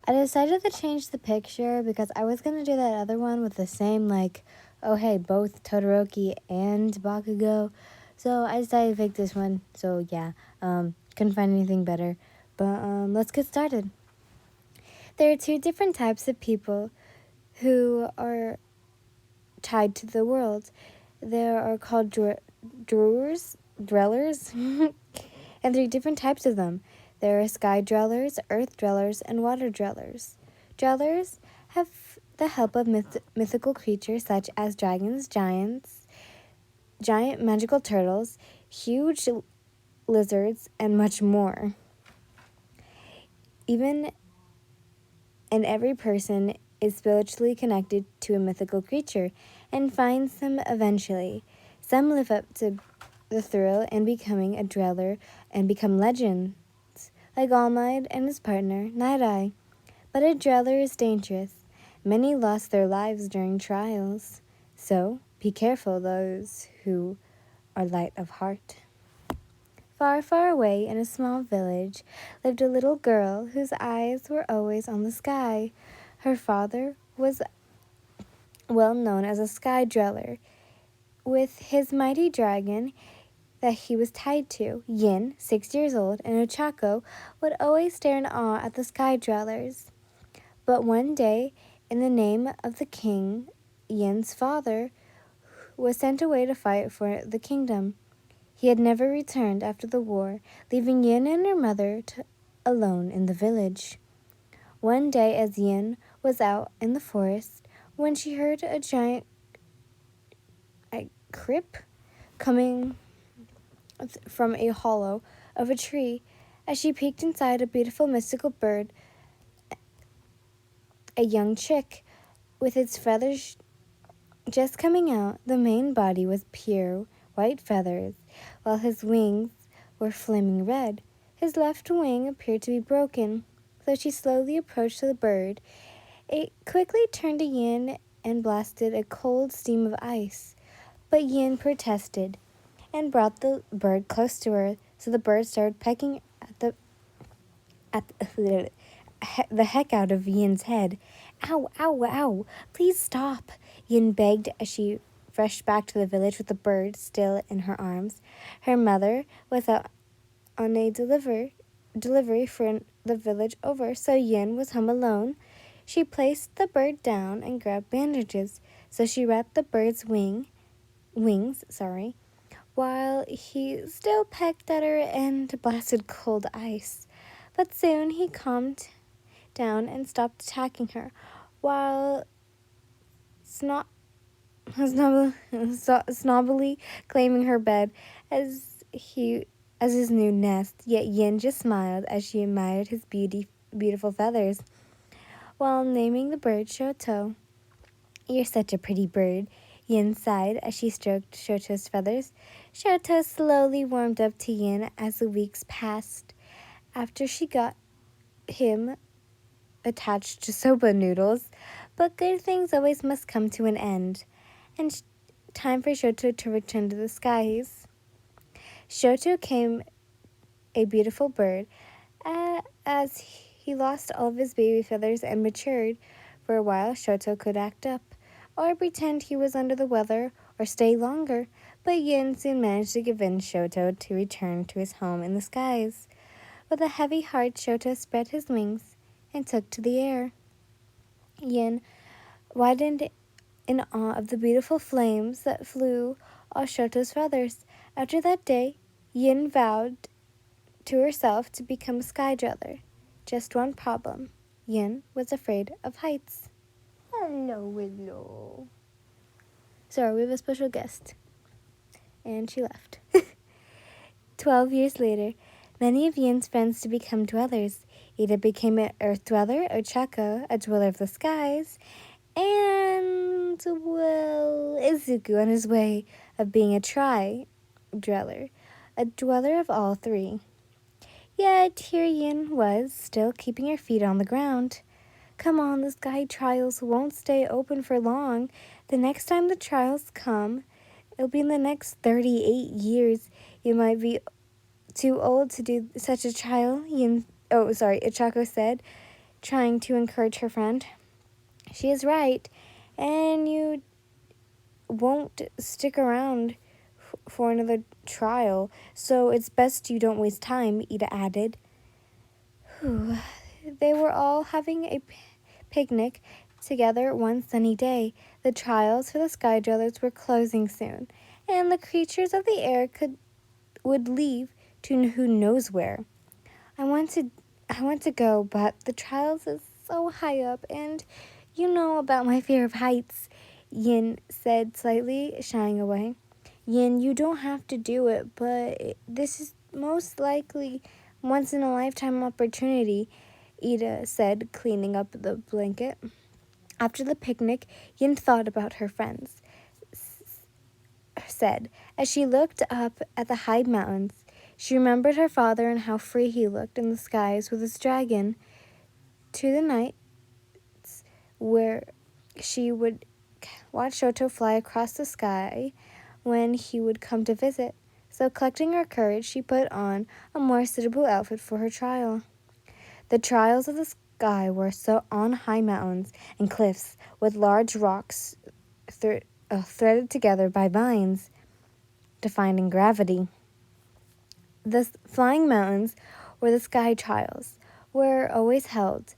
I decided to change the picture because I was going to do that other one with the same, oh hey, both Todoroki and Bakugo. So I decided to pick this one. So yeah, couldn't find anything better. But let's get started. There are two different types of people who are tied to the world. There are called dwellers, and three different types of them. There are sky dwellers, earth dwellers, and water dwellers. Dwellers have the help of mythical creatures such as dragons, giant magical turtles, huge lizards, and much more. And every person is spiritually connected to a mythical creature and finds them eventually. Some live up to the thrill and becoming a dweller and become legends, like All Might and his partner, Night Eye. But a dweller is dangerous. Many lost their lives during trials. So be careful those who are light of heart. Far, far away in a small village lived a little girl whose eyes were always on the sky. Her father was well known as a sky dweller. With his mighty dragon that he was tied to, Yin, 6 years old, and Ochako would always stare in awe at the sky dwellers. But one day, in the name of the king, Yin's father was sent away to fight for the kingdom. He had never returned after the war, leaving Yin and her mother alone in the village. One day, as Yin was out in the forest, when she heard a giant crip coming from a hollow of a tree, as she peeked inside a beautiful mystical bird, a young chick, with its feathers just coming out. The main body was pure white feathers, while his wings were flaming red. His left wing appeared to be broken, so she slowly approached the bird. It quickly turned to Yin and blasted a cold stream of ice. But Yin protested and brought the bird close to her, so the bird started pecking at the heck out of Yin's head. Ow, ow, ow, please stop, Yin begged as she rushed back to the village with the bird still in her arms. Her mother was out on a delivery for the village over, so Yin was home alone. She placed the bird down and grabbed bandages, so she wrapped the bird's wings, while he still pecked at her and blasted cold ice. But soon he calmed down and stopped attacking her, while snobbily claiming her bed as his new nest. Yet Yin just smiled as she admired his beautiful feathers, while naming the bird Shoto. "You're such a pretty bird," Yin sighed as she stroked Shoto's feathers. Shoto slowly warmed up to Yin as the weeks passed. After she got him attached to soba noodles, but good things always must come to an end, and time for Shoto to return to the skies. Shoto came a beautiful bird, as he lost all of his baby feathers and matured. For a while, Shoto could act up, or pretend he was under the weather, or stay longer, but Yin soon managed to convince Shoto to return to his home in the skies. With a heavy heart, Shoto spread his wings and took to the air. Yin widened in awe of the beautiful flames that flew off Shoto's feathers. After that day, Yin vowed to herself to become a sky dweller. Just one problem: Yin was afraid of heights. Hello. Sorry, we have a special guest. And she left. 12 years later, many of Yin's friends to become dwellers either became an earth dweller or Chako, a dweller of the skies, and, well, Izuku on his way of being a tri-dweller, a dweller of all three. Yet here Yin was, still keeping her feet on the ground. Come on, the sky trials won't stay open for long. The next time the trials come, it'll be in the next 38 years. You might be too old to do such a trial, Ochako said. trying to encourage her friend. She is right, and you won't stick around for another trial, so it's best you don't waste time, Ida added. They were all having a picnic together one sunny day. The trials for the Sky Dwellers were closing soon, and the creatures of the air would leave to who knows where. I want to go, but the trials is so high up, and you know about my fear of heights, Yin said, slightly shying away. Yin, you don't have to do it, but this is most likely once in a lifetime opportunity, Ida said, cleaning up the blanket. After the picnic, Yin thought about her friends, said, as she looked up at the high mountains. She remembered her father and how free he looked in the skies with his dragon. To the nights where she would watch Shoto fly across the sky when he would come to visit. So collecting her courage, she put on a more suitable outfit for her trial. The trials of the sky were so on high mountains and cliffs with large rocks threaded together by vines, defying gravity. The flying mountains, where the sky trials were always held,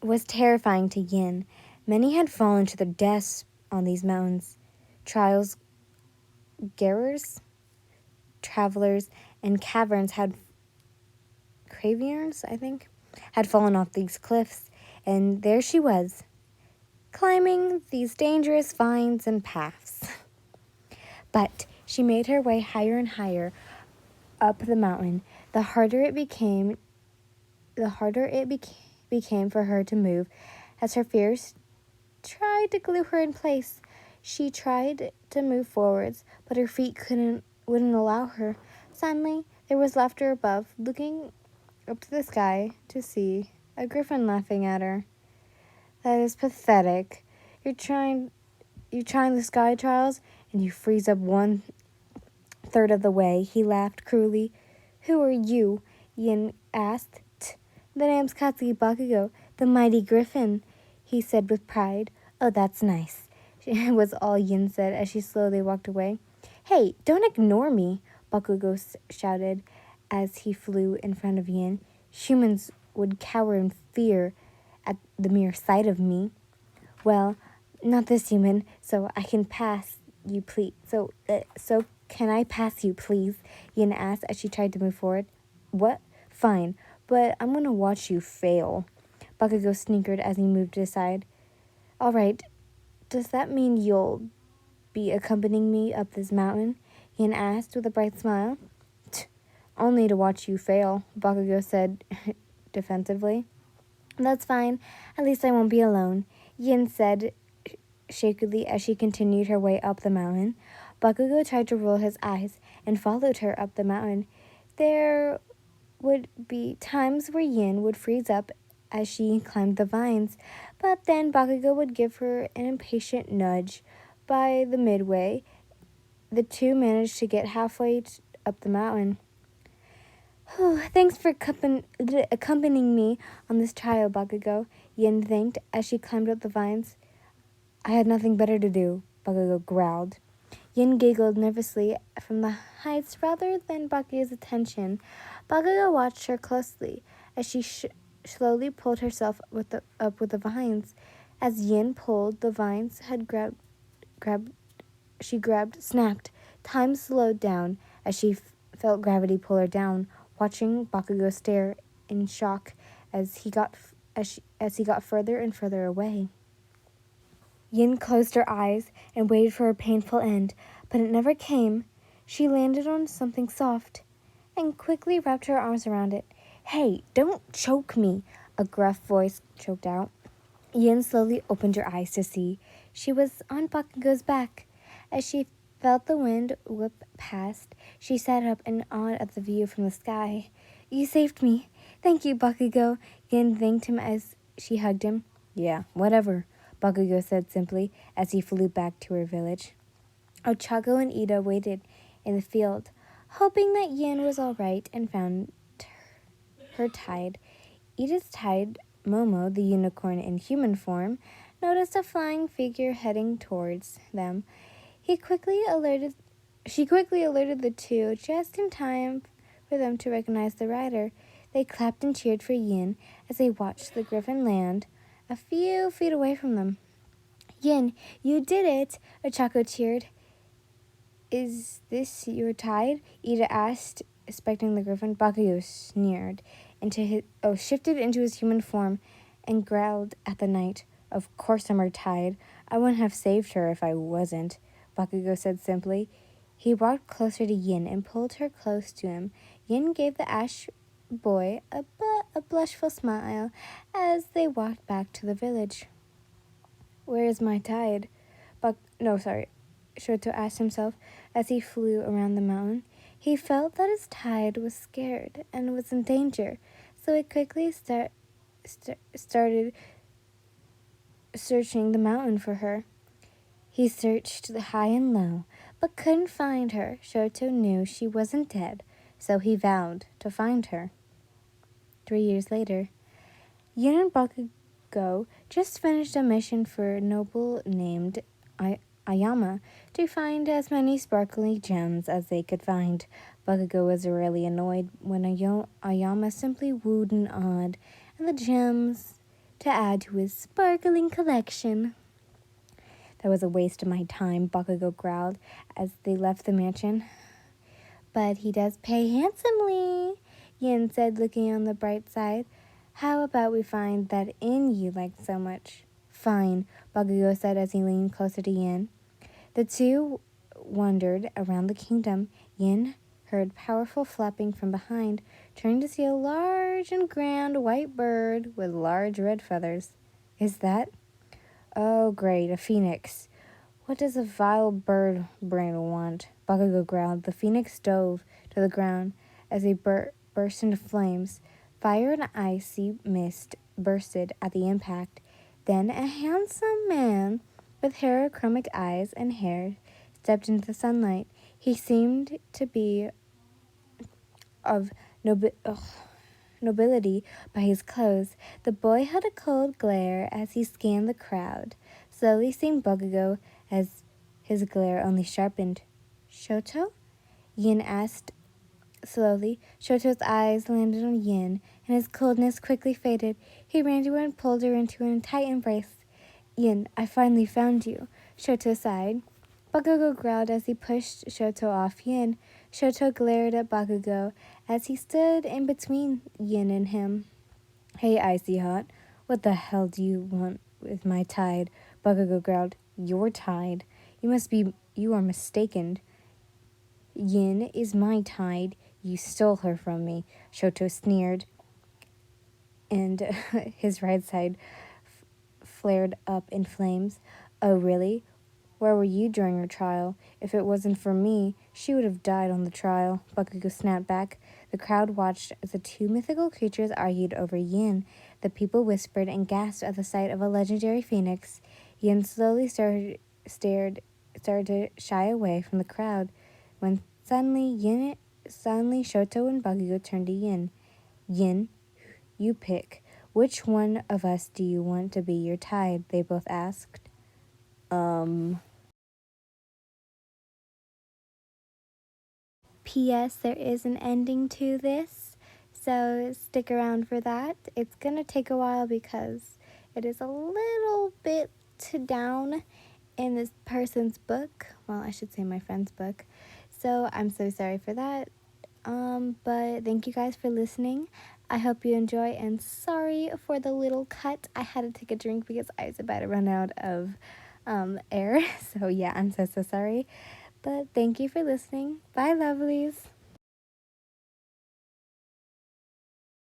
was terrifying to Yin. Many had fallen to their deaths on these mountains. Trials, garers, travelers, and caverns had had fallen off these cliffs, and there she was, climbing these dangerous vines and paths. But she made her way higher and higher up the mountain. The harder it became for her to move, as her fears tried to glue her in place. She tried to move forwards, but her feet wouldn't allow her. Suddenly, there was laughter above, looking up to the sky to see a griffin laughing at her. That is pathetic. You're trying the sky trials, and you freeze up 1/3 of the way, he laughed cruelly. Who are you? Yin asked. The name's Katsuki Bakugo, the mighty griffin, he said with pride. Oh, that's nice, was all Yin said as she slowly walked away. Hey, don't ignore me, Bakugo shouted as he flew in front of Yin. Humans would cower in fear at the mere sight of me. Well, not this human, so I can pass you, please. So can I pass you, please? Yin asked as she tried to move forward. What? Fine, but I'm gonna watch you fail. Bakugo snickered as he moved aside. All right, does that mean you'll be accompanying me up this mountain? Yin asked with a bright smile. Only to watch you fail, Bakugo said defensively. That's fine. At least I won't be alone, Yin said shakily as she continued her way up the mountain. Bakugo tried to roll his eyes and followed her up the mountain. There would be times where Yin would freeze up as she climbed the vines, but then Bakugo would give her an impatient nudge. By the midway, the two managed to get halfway up the mountain. Thanks for accompanying me on this trial, Bakugo, Yin thanked as she climbed up the vines. I had nothing better to do, Bakugo growled. Yin giggled nervously from the heights rather than Bakugo's attention. Bakugo watched her closely as she slowly pulled herself up with the vines. As Yin pulled, the vines had snapped. Time slowed down as she felt gravity pull her down, watching Bakugo stare in shock as he got further and further away. Yin closed her eyes and waited for a painful end, but it never came. She landed on something soft and quickly wrapped her arms around it. Hey, don't choke me, a gruff voice choked out. Yin slowly opened her eyes to see. She was on Bakugo's back. As she felt the wind whip past, she sat up and awed at the view from the sky. You saved me. Thank you, Bakugo, Yin thanked him as she hugged him. Yeah, whatever, Bakugo said simply as he flew back to her village. Ochako and Ida waited in the field, hoping that Yin was all right and found her tied. Ida's tied Momo, the unicorn in human form, noticed a flying figure heading towards them. She quickly alerted the two just in time for them to recognize the rider. They clapped and cheered for Yin as they watched the griffin land a few feet away from them. Yin, you did it! Ochako cheered. Is this your tide? Ida asked, expecting the griffin. Bakugo sneered shifted into his human form and growled at the knight. Of course I'm her tide. I wouldn't have saved her if I wasn't, Bakugo said simply. He walked closer to Yin and pulled her close to him. Yin gave the ash boy a blushful smile as they walked back to the village. Where is my tide? Shoto asked himself as he flew around the mountain. He felt that his tide was scared and was in danger, so he quickly started searching the mountain for her. He searched high and low, but couldn't find her. Shoto knew she wasn't dead, so he vowed to find her. 3 years later, Yin and Bakugo just finished a mission for a noble named Ayama to find as many sparkling gems as they could find. Bakugo was really annoyed when Ayama simply wooed and awed, and the gems to add to his sparkling collection. That was a waste of my time, Bakugo growled as they left the mansion. But he does pay handsomely, Yin said, looking on the bright side. How about we find that inn you liked so much? Fine, Bakugo said as he leaned closer to Yin. The two wandered around the kingdom. Yin heard powerful flapping from behind, turning to see a large and grand white bird with large red feathers. Is that? Oh, great, a phoenix. What does a vile bird brain want? Bakugo growled. The phoenix dove to the ground as he burst into flames. Fire and icy mist bursted at the impact. Then a handsome man with heterochromic eyes and hair stepped into the sunlight. He seemed to be of nobility by his clothes. The boy had a cold glare as he scanned the crowd, slowly seeing Bakugo as his glare only sharpened. Shoto? Yin asked slowly. Shoto's eyes landed on Yin, and his coldness quickly faded. He ran to her and pulled her into a tight embrace. Yin, I finally found you, Shoto sighed. Bakugo growled as he pushed Shoto off Yin. Shoto glared at Bakugo as he stood in between Yin and him. Hey, Icy Hot, what the hell do you want with my tide? Bakugo growled. Your tide? You are mistaken. Yin is my tide. You stole her from me, Shoto sneered, and his right side flared up in flames. Oh, really? Where were you during her trial? If it wasn't for me, she would have died on the trial, Bakugo snapped back. The crowd watched as the two mythical creatures argued over Yin. The people whispered and gasped at the sight of a legendary phoenix. Yin slowly started to shy away from the crowd, when suddenly Shoto and Bakugo turned to Yin. Yin, you pick. Which one of us do you want to be your tide? They both asked. P.S. There is an ending to this, so stick around for that. It's gonna take a while because it is a little bit down in this person's book. Well, I should say my friend's book. So I'm so sorry for that. But thank you guys for listening. I hope you enjoy, and sorry for the little cut. I had to take a drink because I was about to run out of air. So yeah, I'm so sorry. But thank you for listening. Bye, lovelies.